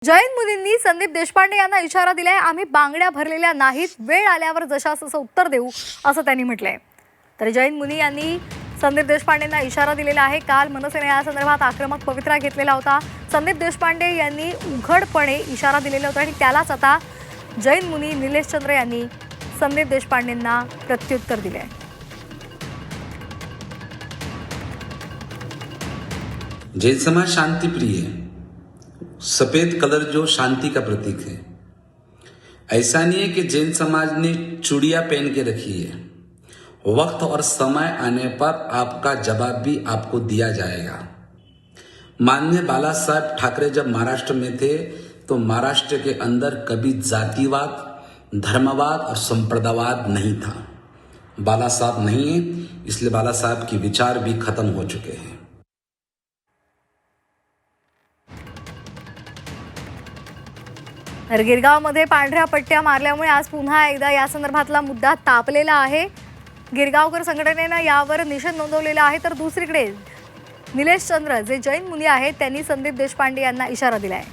जैन मुनींनी संदीप देशपांडे यांना इशारा दिलाय, आम्ही बांगड्या भरलेल्या नाहीत, वेळ आल्यावर जशास उत्तर देऊ असं त्यांनी म्हटलंय। तर जैन मुनी यांनी संदीप देशपांडेंना इशारा दिलेला आहे। काल मनसेने या संदर्भात आक्रमक पवित्रा घेतलेला होता। संदीप देशपांडे यांनी उघडपणे इशारा दिलेला होता आणि त्यालाच आता जैन मुनी निलेश चंद्र यांनी संदीप देशपांडेंना प्रत्युत्तर दिले। जैन समाज शांति प्रिय है। सफेद कलर जो शांति का प्रतीक है। ऐसा नहीं है कि जैन समाज ने चूड़ियां पहन के रखी है। वक्त और समय आने पर आपका जवाब भी आपको दिया जाएगा। माननीय बाला साहब ठाकरे जब महाराष्ट्र में थे तो महाराष्ट्र के अंदर कभी जातिवाद, धर्मवाद और संप्रदायवाद नहीं था। बाला साहब नहीं है, इसलिए बाला साहब के विचार भी खत्म हो चुके हैं। तर गिरगावमध्ये पांढऱ्या पट्ट्या मारल्यामुळे आज पुन्हा एकदा या संदर्भातला मुद्दा तापलेला आहे। गिरगावकर संघटनेने यावर निषेध नोंदवलेला आहे। तर दुसरीकडे निलेश चंद्र जे जैन मुनी आहेत त्यांनी संदीप देशपांडे यांना इशारा दिलाय।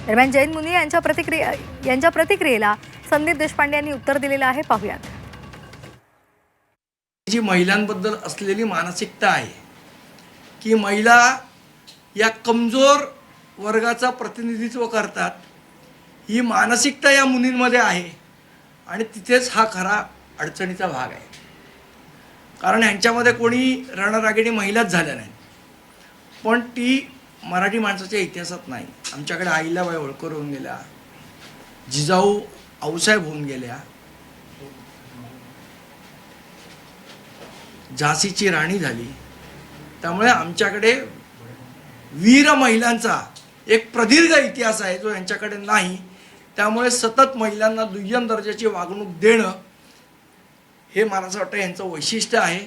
दरम्यान जैन मुनी यांच्या प्रतिक्रियेला संदीप देशपांडे यांनी उत्तर दिलेलं आहे, पाहूयात। जी महिलांबद्दल असलेली मानसिकता आहे की महिला या कमजोर वर्गाचा प्रतिनिधित्व करतात, ही मानसिकता या मुनींमध्ये आहे आणि तिथेच हा खरा अडचणीचा भाग आहे। कारण यांच्यामध्ये कोणी रणरागिणी महिलाच झाल्या नाहीत, पण ती मराठी माणसाच्या इतिहासात नाही। आमच्याकडे अहिल्याबाई होळकर होऊन गेल्या, जिजाऊ आऊसाहेब होऊन गेल्या, झाशीची राणी झाली। त्यामुळे आमच्याकडे वीर महिलांचा एक प्रदीर्घ इतिहास आहे जो यांच्याकडे नाही। त्यामुळे सतत महिलांना दुय्यम दर्जाची वागणूक देणं हे मला असं वाटतं यांचं वैशिष्ट्य आहे।